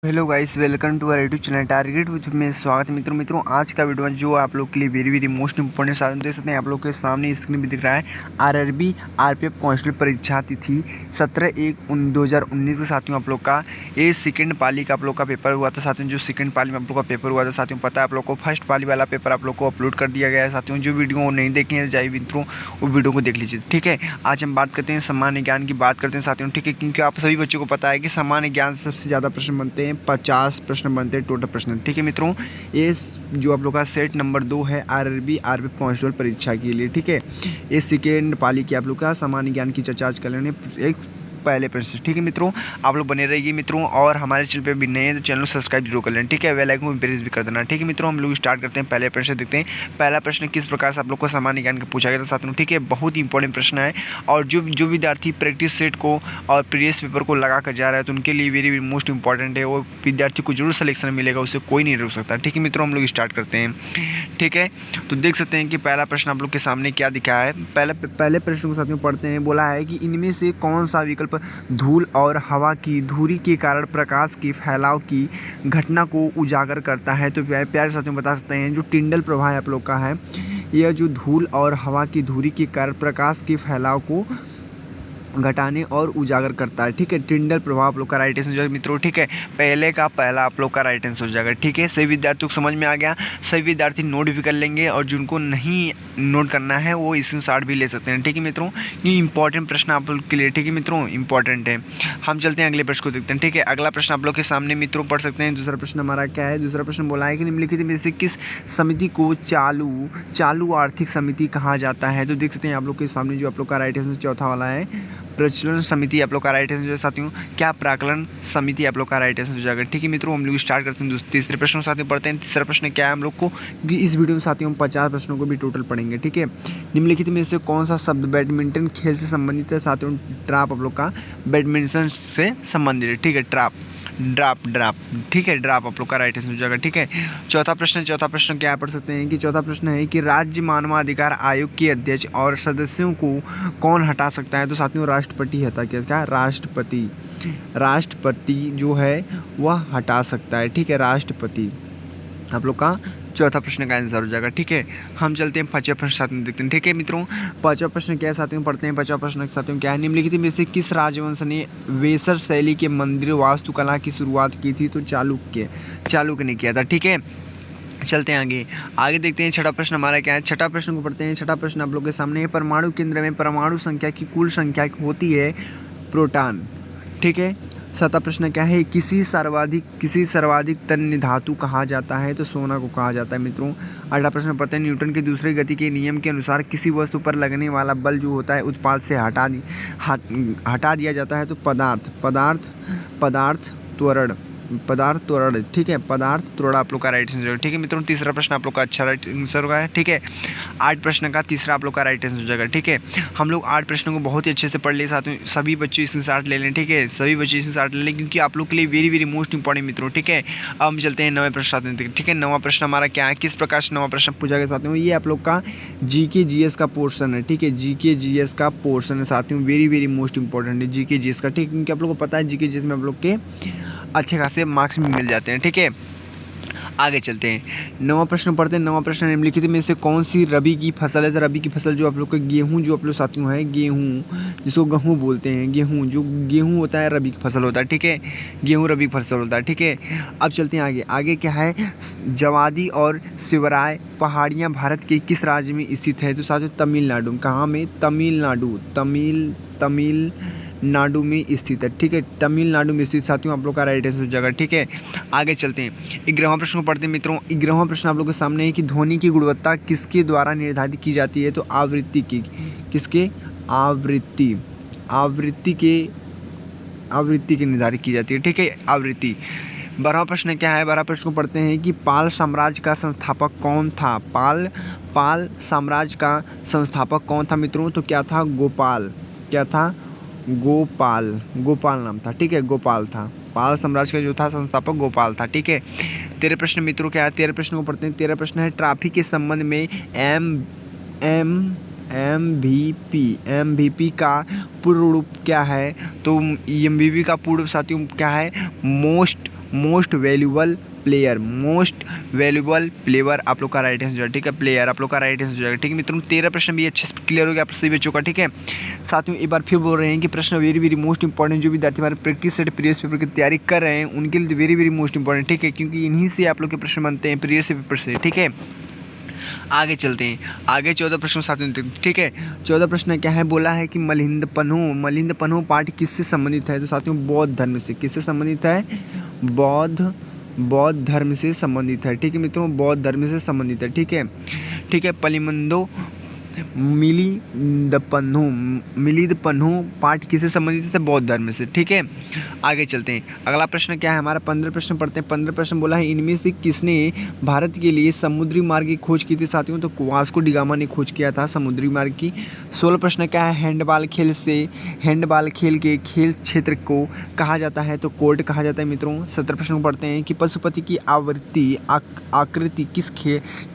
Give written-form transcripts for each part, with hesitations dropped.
Hello guys, welcome to our YouTube channel target with में स्वागत है। मित्रों आज का वीडियो जो आप लोग के लिए वेरी वेरी मोस्ट इंपॉर्टेंट साधन देख सकते हैं। आप लोग के सामने स्क्रीन भी दिख रहा है। आरआरबी आरपीएफ कांस्टेबल परीक्षा तिथि 17/1/2019 के साथियों आप लोग का ये सेकंड पाली का आप लोग का पेपर हुआ था। साथियों जो सेकंड पाली में आप लोग का पेपर हुआ था साथियों पता है आप लोग को फर्स्ट पाली वाला पेपर आप लोग को अपलोड कर दिया गया है। साथियों जो वीडियो नहीं देखे हैं जाइए मित्रों वो वीडियो को देख लीजिए। ठीक है, आज हम बात करते हैं सामान्य ज्ञान की बात करते हैं साथियों। ठीक है, क्योंकि आप सभी बच्चों को पता है कि सामान्य ज्ञान से सबसे ज़्यादा प्रश्न बनते हैं, 50 प्रश्न बनते हैं टोटल प्रश्न। ठीक है मित्रों, ये जो आप लोग का सेट नंबर 2 है आरआरबी आरपीएफ कांस्टेबल परीक्षा के लिए। ठीक है, ये सेकेंड पाली की आप लोग का सामान्य ज्ञान की चर्चा आज कर लेने एक पहले प्रश्न। ठीक है मित्रों, आप लोग बने रहिए मित्रों, और हमारे चैनल पे भी नए हैं तो चैनल को सब्सक्राइब जरूर कर लें। ठीक है, बेल आइकन को प्रेस भी कर देना। ठीक है मित्रों, हम लोग स्टार्ट करते हैं। पहले प्रश्न देखते हैं। पहला प्रश्न किस प्रकार से आप लोग को सामान्य ज्ञान का पूछा गया था साथियों। ठीक है, बहुत ही इंपॉर्टेंट प्रश्न है, और जो विद्यार्थी प्रैक्टिस सेट को और प्रीवियस पेपर को लगा कर जा रहा है तो उनके लिए वेरी मोस्ट इंपॉर्टेंट है। वो विद्यार्थी को जरूर सिलेक्शन मिलेगा, उससे कोई नहीं रोक सकता। ठीक है मित्रों, हम लोग स्टार्ट करते हैं। ठीक है, तो देख सकते हैं कि पहला प्रश्न आप लोग के सामने क्या दिखा है। पहले प्रश्न को साथियों पढ़ते हैं। बोला है कि इनमें से कौन सा विकल्प धूल और हवा की धुरी के कारण प्रकाश के फैलाव की घटना को उजागर करता है। तो प्यारे साथियों बता सकते हैं जो टिंडल प्रभाव आप लोग का है, यह जो धूल और हवा की धुरी के कारण प्रकाश के फैलाव को घटाने और उजागर करता है। ठीक है, टिंडल प्रभाव आप लोग का राइट आंसर हो जाएगा मित्रों। ठीक है, पहले का पहला आप लोग का राइट आंसर हो जाएगा। ठीक है, सभी विद्यार्थियों को समझ में आ गया। सभी विद्यार्थी नोट भी कर लेंगे, और जिनको नहीं नोट करना है वो स्क्रीनशॉट भी ले सकते हैं। ठीक है मित्रों, ये इंपॉर्टेंट प्रश्न आप लोग के लिए। ठीक है मित्रों, इंपॉर्टेंट है। हम चलते हैं अगले प्रश्न को देखते हैं। ठीक है, अगला प्रश्न आप लोग के सामने मित्रों पढ़ सकते हैं। दूसरा प्रश्न हमारा क्या है। दूसरा प्रश्न बोला है कि निम्नलिखित में से किस समिति को चालू आर्थिक समिति कहा जाता है। तो देख सकते हैं आप लोग के सामने जो आप लोग का राइट आंसर चौथा वाला है, प्रचलन समिति आप लोग का राइट आंसर साथियों। क्या प्राकलन समिति आप लोग का राइट आंसर हो जाएगा। ठीक है मित्रों, हम लोग स्टार्ट करते हैं तीसरे प्रश्न साथियों पढ़ते हैं। तीसरा प्रश्न क्या है हम लोग को, क्योंकि इस वीडियो में साथियों हम 50 प्रश्नों को भी टोटल पढ़ेंगे। ठीक है, निम्नलिखित में से कौन सा शब्द बैडमिंटन खेल से संबंधित है साथियों। ट्राप आप लोग का बैडमिंटन से संबंधित है। ठीक है, ड्राप। ठीक है, ड्राप आप लोग का राइट आंसर हो जाएगा। ठीक है, चौथा प्रश्न क्या पढ़ सकते हैं कि चौथा प्रश्न है कि राज्य मानवाधिकार आयोग के अध्यक्ष और सदस्यों को कौन हटा सकता है। तो साथियों राष्ट्रपति हटा क्या राष्ट्रपति जो है वह हटा सकता है। ठीक है, राष्ट्रपति आप लोग का चौथा प्रश्न का आंसर हो जाएगा। ठीक है, हम चलते हैं पांचवा प्रश्न साथियों देखते हैं। ठीक है मित्रों, पांचवा प्रश्न क्या है साथियों पढ़ते हैं। पांचवा प्रश्न साथियों क्या है, निम्नलिखित में से किस राजवंश ने वेसर शैली के मंदिर वास्तुकला की शुरुआत की थी। तो चालुक्य ने किया था। ठीक है, चलते हैं आगे देखते हैं। छठा प्रश्न हमारा क्या है। छठा प्रश्न को पढ़ते हैं। छठा प्रश्न आप लोग के सामने है। परमाणु केंद्र में परमाणु संख्या की कुल संख्या होती है प्रोटॉन। ठीक है, सातवां प्रश्न क्या है, किसी सर्वाधिक तन्य धातु कहा जाता है। तो सोना को कहा जाता है मित्रों। अगला प्रश्न पढ़ते हैं। न्यूटन के दूसरे गति के नियम के अनुसार किसी वस्तु पर लगने वाला बल जो होता है उत्पाद से हटा दिया जाता है। तो पदार्थ त्वरण। ठीक है, पदार्थ त्वरण आप लोग का राइट आंसर। ठीक है मित्रों, तीसरा प्रश्न आप लोग का अच्छा राइट आंसर होगा। ठीक है, 8 प्रश्न का तीसरा आप लोग का राइट आंसर हो जाएगा। ठीक है, हम लोग 8 प्रश्नों को बहुत ही अच्छे से पढ़ लिए साथियों। सभी बच्चे स्क्रीनशॉट ले लें। ठीक है, सभी बच्चे स्क्रीनशॉट ले लें, क्योंकि आप लोग के लिए वेरी मोस्ट इंपॉर्टेंट मित्रों। ठीक है, अब हम चलते हैं 9वें प्रश्न साथियों। ठीक है, 9वां प्रश्न हमारा क्या है, किस प्रकार से 9वां प्रश्न पूछा गया साथियों। ये आप लोग का जीके जीएस का पोर्शन है। ठीक है, जीके जीएस का पोर्शन है साथियों, वेरी मोस्ट इंपॉर्टेंट है जीके जीएस का। ठीक है, क्योंकि आप लोग को पता है जीके जीएस में आप लोग के अच्छे खासे मार्क्स भी मिल जाते हैं। ठीक है, आगे चलते हैं। 9वां प्रश्न पढ़ते हैं। 9वां प्रश्न निम्नलिखित में से कौन सी रबी की फसल है। तो रबी की फसल जो आप लोग का गेहूं जो आप लोग साथियों है, गेहूं जिसको गेहूं बोलते हैं, गेहूं होता है रबी की फसल होता है। ठीक है, गेहूं रबी की फसल होता है। ठीक है, अब चलते हैं आगे क्या है, जवादी और शिवराय पहाड़ियाँ भारत के किस राज्य में स्थित है। तो साथियों तमिलनाडु। कहाँ में, तमिलनाडु में स्थित है। ठीक है, तमिलनाडु में स्थित साथियों आप लोग का राइट आंसर हो जाएगा। ठीक है, आगे चलते हैं। 11वां प्रश्न को पढ़ते हैं मित्रों। 11वां प्रश्न आप लोग के सामने है कि ध्वनि की गुणवत्ता किसके द्वारा निर्धारित की जाती है। तो आवृत्ति की, किसके, आवृत्ति की निर्धारित की जाती है। ठीक है, आवृत्ति। 12वां प्रश्न क्या है। 12वां प्रश्न को पढ़ते हैं कि पाल साम्राज्य का संस्थापक कौन था। पाल साम्राज्य का संस्थापक कौन था मित्रों। तो क्या था, गोपाल नाम था। ठीक है, गोपाल था। पाल साम्राज्य का जो था संस्थापक गोपाल था। ठीक है, 13 प्रश्न मित्रों क्या है। 13 प्रश्न को पढ़ते हैं। 13 प्रश्न है ट्रॉफी के संबंध में MVP का पूर्ण रूप क्या है। तो MVP का पूर्ण साथियों क्या है, मोस्ट मोस्ट वैल्यूबल प्लेयर आप लोग का राइट आंसर हो जाएगा। ठीक है, प्लेयर आप लोग का राइट आंसर हो जाएगा। ठीक है मित्रों, 13 प्रश्न भी अच्छे से क्लियर हो गया आप सभी बच्चों का। ठीक है, साथ में एक बार फिर बोल रहे हैं कि प्रश्न वेरी मोस्ट इंपॉर्टेंट, जो विद्यार्थी हमारे प्रैक्टिस सेट प्रीवियस पेपर की तैयारी कर रहे हैं उनके लिए वेरी मोस्ट इंपॉर्टेंट। ठीक है, क्योंकि इन्हीं से आप लोग के प्रश्न बनते हैं प्रीवियस पेपर से। ठीक है, आगे चलते हैं, आगे 14 प्रश्नों साथ में। ठीक है, 14 प्रश्न क्या है, बोला है कि मलिंद पन्हु पाठ किससे संबंधित है? तो साथियों बौद्ध धर्म से। किससे संबंधित है? बौद्ध धर्म से संबंधित है। ठीक है मित्रों, बौद्ध धर्म से संबंधित है। ठीक है, पलिमंदो मिलिंद पन्हु पाठ किससे संबंधित है? बौद्ध धर्म से। ठीक है, आगे चलते हैं। अगला प्रश्न क्या है हमारा, 15 प्रश्न पढ़ते हैं। 15 प्रश्न बोला है, इनमें से किसने भारत के लिए समुद्री मार्ग की खोज की थी? साथियों तो वास्को डी गामा ने खोज किया था समुद्री मार्ग की। 16 प्रश्न क्या है, हैंडबॉल खेल के खेल क्षेत्र को कहा जाता है? तो कोर्ट कहा जाता है मित्रों। 17 प्रश्न पढ़ते हैं कि पशुपति की आकृति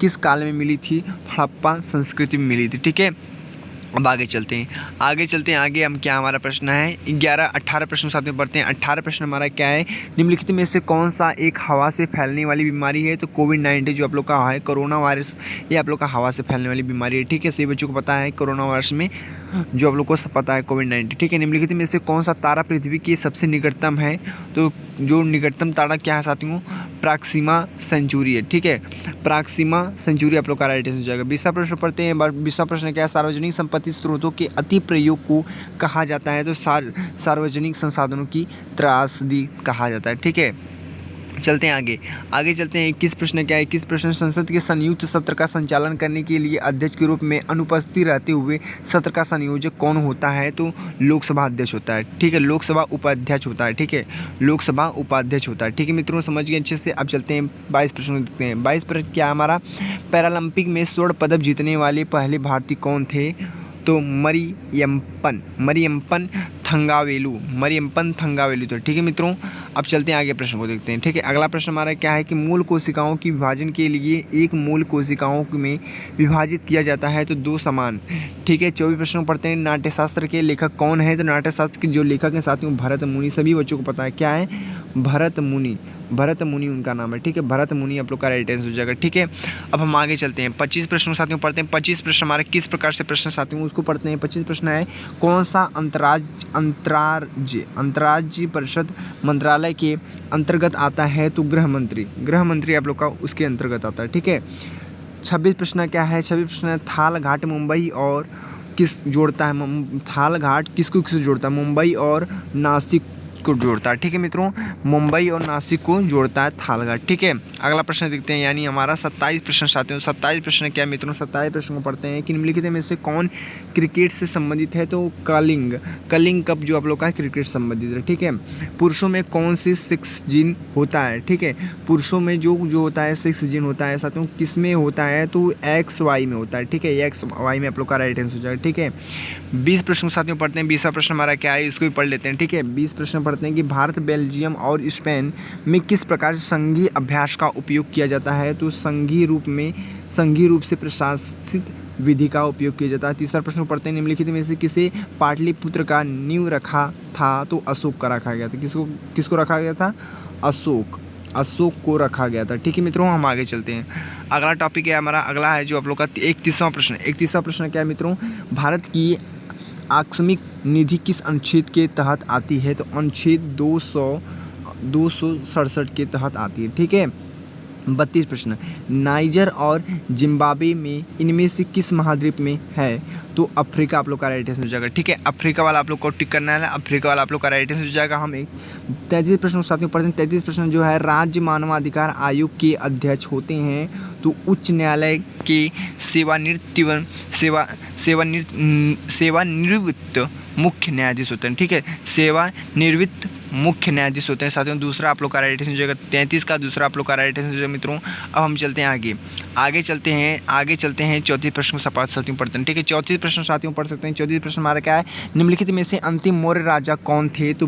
किस काल में मिली थी? हड़प्पा संस्कृति में मिली थी। ठीक है, अब आगे चलते हैं। आगे हम क्या हमारा प्रश्न है 18 प्रश्न साथ में पढ़ते हैं। 18 प्रश्न हमारा क्या है, निम्नलिखित में से कौन सा एक हवा से फैलने वाली बीमारी है? तो कोविड-19 जो आप लोग का है कोरोना वायरस, ये आप लोग का हवा से फैलने वाली बीमारी है। ठीक है, सभी बच्चों को पता है कोरोना वायरस में जो आप लोग को पता है कोविड-19। ठीक है, निम्नलिखित में से कौन सा तारा पृथ्वी के सबसे निकटतम है? तो जो निकटतम तारा क्या है साथियों, प्रॉक्सिमा सेंचुरी है। ठीक है, प्रॉक्सिमा सेंचुरी आप लोग का राइट आंसर हो जाएगा। 20वां प्रश्न पढ़ते हैं। 20वां प्रश्न क्या है, सार्वजनिक संपत्ति स्रोतों के अति प्रयोग को कहा जाता है? तो सार्वजनिक संसाधनों की त्रासदी कहा जाता है। ठीक है, चलते हैं आगे चलते हैं। 21 प्रश्न क्या है, 21 प्रश्न, संसद के संयुक्त सत्र का संचालन करने के लिए अध्यक्ष के रूप में अनुपस्थित रहते हुए सत्र का संयोजक कौन होता है? तो लोकसभा अध्यक्ष होता है। ठीक है, लोकसभा उपाध्यक्ष होता है। ठीक है, लोकसभा उपाध्यक्ष होता है। ठीक है मित्रों, समझ गए अच्छे से। अब चलते हैं 22 प्रश्न देखते हैं। 22 प्रश्न क्या हमारा, पैरालंपिक में स्वर्ण पदक जीतने वाले पहले भारतीय कौन थे? तो मरियप्पन थंगावेलु। तो ठीक है मित्रों, अब चलते हैं आगे प्रश्न को देखते हैं। ठीक है, अगला प्रश्न हमारा क्या है कि मूल कोशिकाओं की विभाजन के लिए एक मूल कोशिकाओं में विभाजित किया जाता है तो 2 समान। ठीक है, 24 प्रश्न पढ़ते हैं। नाट्यशास्त्र के लेखक कौन है? तो नाट्यशास्त्र के जो लेखक हैं साथियों भरत मुनि, सभी बच्चों को पता है क्या है, भरत मुनि उनका नाम है। ठीक है, भरत मुनि आप लोग का राइट आंसर हो जाएगा। ठीक है, अब हम आगे चलते हैं। 25 प्रश्नों साथियों पढ़ते हैं। 25 प्रश्न हमारे किस प्रकार से प्रश्न साथियों उसको पढ़ते हैं। 25 प्रश्न है, कौन सा अंतर्राज्य परिषद मंत्रालय के अंतर्गत आता है? तो गृह मंत्री आप लोग का उसके अंतर्गत आता है। ठीक है, 26 प्रश्न क्या है, 26 प्रश्न थाल घाट मुंबई और किस जोड़ता है? थाल घाट किसको जोड़ता है? मुंबई और नासिक को जोड़ता है। ठीक है मित्रों, मुंबई और नासिक को जोड़ता है थालघाट। ठीक है, अगला प्रश्न देखते हैं, यानी हमारा 27 प्रश्न साथियों। 27 प्रश्न क्या मित्रों, 27 प्रश्न को पढ़ते हैं कि निम्नलिखित में से कौन क्रिकेट से संबंधित है? तो कलिंग कप जो आप लोग का क्रिकेट संबंधित है। ठीक है, पुरुषों में कौन सी 6 जीन होता है? ठीक है, पुरुषों में जो होता है 6 जीन होता है साथियों, किस में होता है? तो XY में होता है। ठीक है, XY में आप लोग का राइट आंसर हो जाएगा। ठीक है, 20 प्रश्न साथियों पढ़ते हैं। 20वां प्रश्न हमारा क्या है, इसको भी पढ़ लेते हैं। ठीक है, 20 प्रश्न पढ़ते हैं कि भारत, बेल्जियम और स्पेन में किस प्रकार से संघीय अभ्यास का उपयोग किया जाता है? तो संघीय रूप से प्रशासित विधि का उपयोग किया जाता है। 3वां प्रश्न पढ़ते हैं, निम्नलिखित में से किसे पाटलिपुत्र का नींव रखा था? तो अशोक का रखा गया था। किसको रखा गया था? अशोक को रखा गया था। ठीक है मित्रों, हम आगे चलते हैं। अगला टॉपिक है हमारा, अगला है जो आप लोग का 31वां प्रश्न। 31वां प्रश्न क्या है मित्रों, भारत की आकस्मिक निधि किस अनुच्छेद के तहत आती है? तो अनुच्छेद 267 के तहत आती है। ठीक है, 32 प्रश्न, नाइजर और जिम्बाब्वे में इनमें से किस महाद्वीप में है? तो अफ्रीका आप लोग का राइट आंसर हो जाएगा। ठीक है, अफ्रीका वाला आप लोग को टिक करना है, अफ्रीका वाला आप लोग का राइट आंसर हो जाएगा। हम एक 33 प्रश्न साथ में पढ़ते हैं। 33 प्रश्न जो है, राज्य मानवाधिकार आयोग के अध्यक्ष होते हैं तो उच्च न्यायालय के सेवानिवृत्त मुख्य न्यायाधीश होते हैं। ठीक है, सेवानिवृत्त मुख्य न्यायाधीश होते हैं साथियों। दूसरा आप लोग का राइट आंसर हो जाएगा। 33 का दूसरा आप लोग का राइट आंसर हो जाएगा मित्रों। अब हम चलते हैं आगे चलते हैं 34 प्रश्न साथियों पढ़ते हैं। ठीक है, 34 प्रश्न साथियों पढ़ सकते हैं। 34 प्रश्न हमारा क्या है, निम्नलिखित में से अंतिम मौर्य राजा कौन थे? तो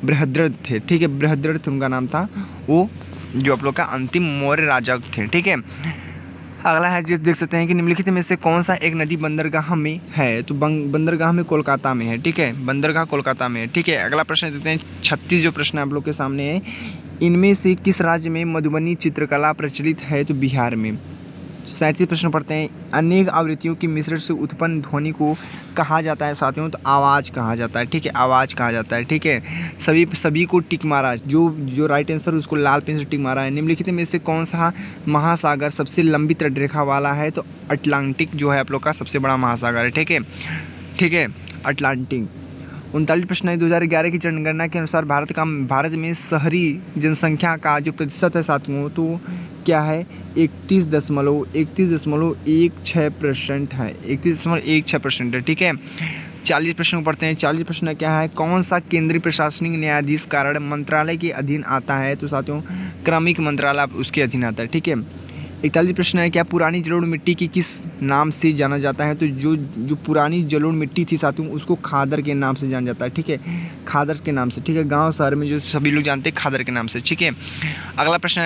बृहद्रथ थे। ठीक है, बृहद्रथ उनका नाम था, वो जो आप लोग का अंतिम मौर्य राजा थे। ठीक है, अगला है जो देख सकते हैं कि निम्नलिखित में से कौन सा एक नदी बंदरगाह में है? तो बंदरगाह में कोलकाता में है। ठीक है, बंदरगाह कोलकाता में है। ठीक है, अगला प्रश्न देखते हैं 36 जो प्रश्न आप लोग के सामने है, इनमें से किस राज्य में मधुबनी चित्रकला प्रचलित है? तो बिहार में। 37 प्रश्न पढ़ते हैं। अनेक आवृत्तियों के मिश्रण से उत्पन्न ध्वनि को कहा जाता है साथियों? तो आवाज़ कहा जाता है। ठीक है, आवाज़ कहा जाता है। ठीक है, सभी को टिक मारा, जो राइट आंसर उसको लाल पेन से टिक मारा है। निम्नलिखित में से कौन सा महासागर सबसे लंबी तटरेखा वाला है? तो अटलांटिक जो है आप लोग का सबसे बड़ा महासागर है। ठीक है, अटलांटिक। 39 प्रश्न है। 2011 की जनगणना के अनुसार भारत में शहरी जनसंख्या का जो प्रतिशत है साथियों, तो क्या है? 31.16% है। 31.16% है। ठीक है, 40 प्रश्न पढ़ते हैं। 40 प्रश्न क्या है? कौन सा केंद्रीय प्रशासनिक न्यायाधीश कार्य मंत्रालय के अधीन आता है? तो साथियों क्रमिक मंत्रालय उसके अधीन आता है। ठीक है, 41 प्रश्न है। क्या पुरानी जलोढ़ मिट्टी की किस नाम से जाना जाता है? तो जो पुरानी जलोढ़ मिट्टी थी साथियों, उसको खादर के नाम से जाना जाता है। ठीक है, खादर के नाम से। ठीक है, गांव शहर में जो सभी लोग जानते हैं खादर के नाम से। ठीक है, अगला प्रश्न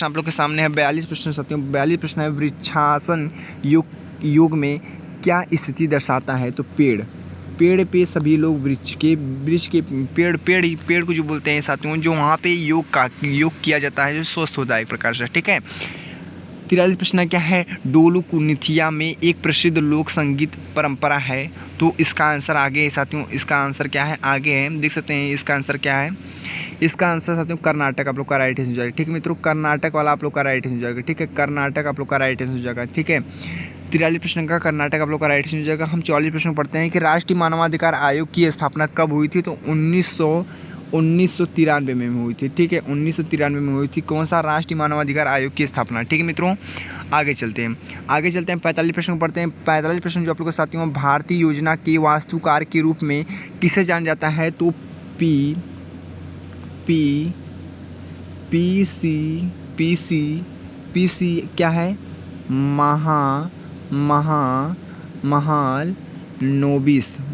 आप लोग के सामने है 42 प्रश्न साथियों। 42 प्रश्न है। वृक्षासन युग में क्या स्थिति दर्शाता है? तो पेड़ पे सभी लोग वृक्ष के पेड़ को जो बोलते हैं साथियों, जो वहाँ पे योग किया जाता है, जो स्वस्थ होता है एक प्रकार से। ठीक है, 43 प्रश्न क्या है? डोलू कुनिथिया में एक प्रसिद्ध लोक संगीत परंपरा है? तो इसका आंसर आगे है साथियों। इसका आंसर क्या है? आगे है, देख सकते हैं। इसका आंसर क्या है? इसका आंसर साथियों कर्नाटक आप लोग का राइट आंसर हो जाएगा। ठीक है मित्रों, कर्नाटक वाला आप लोग का राइट आंसर हो जाएगा। ठीक है, कर्नाटक आप लोग का राइट आंसर हो जाएगा। ठीक है, 43 प्रश्न का कर्नाटक आप लोग का राइट आंसर हो जाएगा। हम 44 प्रश्न पढ़ते हैं कि राष्ट्रीय मानवाधिकार आयोग की स्थापना कब हुई थी? तो 1993 में हुई थी। ठीक है, 1993 में हुई थी। कौन सा राष्ट्रीय मानवाधिकार आयोग की स्थापना? ठीक है मित्रों, आगे चलते हैं। 45 प्रश्न पढ़ते हैं। 45 प्रश्न जो आप लोग के साथियों, भारतीय योजना के वास्तुकार के रूप में किसे जाना जाता है? तो पीसी क्या है?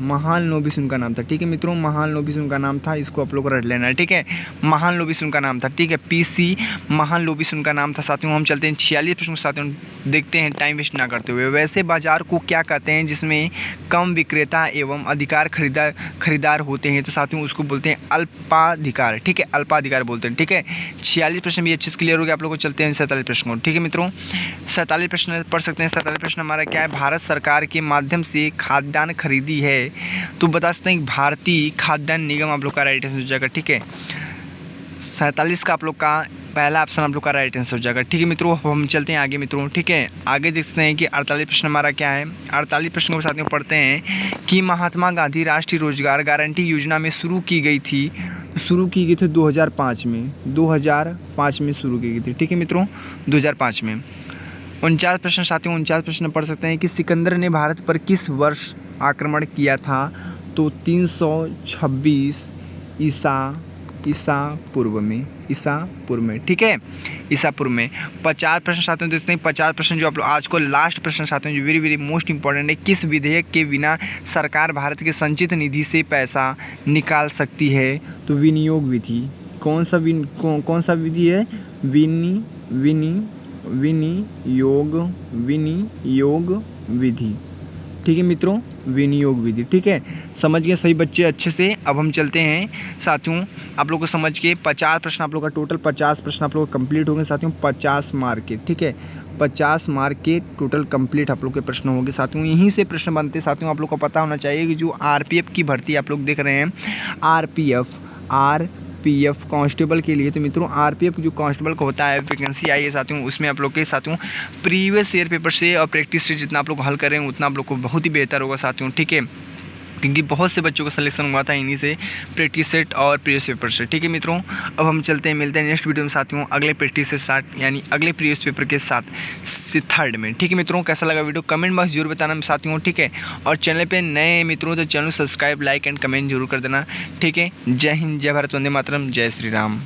महालनोबिस उनका नाम था। ठीक है मित्रों, महालनोबिस उनका नाम था। इसको आप लोग को रट लेना है। ठीक है, महालनोबिस उनका नाम था। ठीक है, पीसी महालनोबिस उनका नाम था साथियों। हम चलते हैं 46 प्रश्न साथियों, देखते हैं टाइम वेस्ट ना करते हुए। वैसे बाजार को क्या कहते हैं जिसमें कम विक्रेता एवं अधिकार खरीदार होते हैं? तो साथियों उसको बोलते हैं अल्पाधिकार। ठीक है, अल्पाधिकार बोलते हैं। ठीक है, 46 प्रश्न भी अच्छे से क्लियर हो गया आप लोग को। चलते हैं 47 प्रश्न को। ठीक है मित्रों, 47 प्रश्न पढ़ सकते हैं। 47 प्रश्न हमारा क्या है? भारत सरकार के माध्यम से खाद्यान्न खरीदी है? तो बता सकते हैं भारतीय खाद्यान्न निगम आप लोग का राइट आंसर हो जाएगा। ठीक है, 47 का आप लोग का पहला ऑप्शन आप लोग का राइट आंसर हो जाएगा। ठीक है मित्रों, हम चलते हैं आगे मित्रों। ठीक है, आगे देखते हैं कि 48 प्रश्न हमारा क्या है। 48 प्रश्नों के साथ में पढ़ते हैं कि महात्मा गांधी राष्ट्रीय रोजगार गारंटी योजना में शुरू की गई थी 2005 में। 2005 में शुरू की गई थी। ठीक है मित्रों, 2005 में। 49 प्रश्न साथियों, 49 प्रश्न पढ़ सकते हैं कि सिकंदर ने भारत पर किस वर्ष आक्रमण किया था? तो 326 ईसा पूर्व में। ठीक है, ईसा पूर्व में। 50 प्रश्न साथियों देखते हैं। 50 प्रश्न जो आप लोग आज को लास्ट प्रश्न साथियों, जो वेरी वेरी मोस्ट इंपॉर्टेंट है। किस विधेयक के बिना सरकार भारत के संचित निधि से पैसा निकाल सकती है? तो विनियोग विधि। कौन सा विधि है? विनियोग विधि। ठीक है मित्रों, विनियोग विधि। ठीक है, समझ गए सही बच्चे अच्छे से। अब हम चलते हैं साथियों, आप लोग को समझ के 50 प्रश्न आप लोग का टोटल 50 प्रश्न आप लोग का कंप्लीट होंगे साथियों। 50 मार्क के। ठीक है, 50 मार्क के टोटल कंप्लीट आप लोग के प्रश्न होंगे साथियों। यहीं से प्रश्न बनते साथियों। आप लोग को पता होना चाहिए कि जो आरपीएफ की भर्ती आप लोग देख रहे हैं, आरपीएफ कांस्टेबल के लिए, तो मित्रों आरपीएफ जो कांस्टेबल का होता है वैकेंसी आई है साथियों, उसमें आप लोग के साथियों प्रीवियस ईयर पेपर से और प्रैक्टिस से जितना आप लोग हल करें उतना आप लोग को बहुत ही बेहतर होगा साथियों। ठीक है, क्योंकि बहुत से बच्चों का सिलेक्शन हुआ था इन्हीं से, प्रैक्टिस सेट और प्रीवियस पेपर से। ठीक है मित्रों, अब हम चलते हैं, मिलते हैं नेक्स्ट वीडियो में साथियों अगले प्रैक्टिस सेट साथ, यानी अगले प्रीवियस पेपर के साथ से 3rd में। ठीक है मित्रों, कैसा लगा वीडियो कमेंट बॉक्स जरूर बताना साथियों। ठीक है, और चैनल पे नए मित्रों तो channel subscribe, like and comment जरूर कर देना। ठीक है, जय हिंद, जय भारत, वंदे मातरम, जय श्री राम।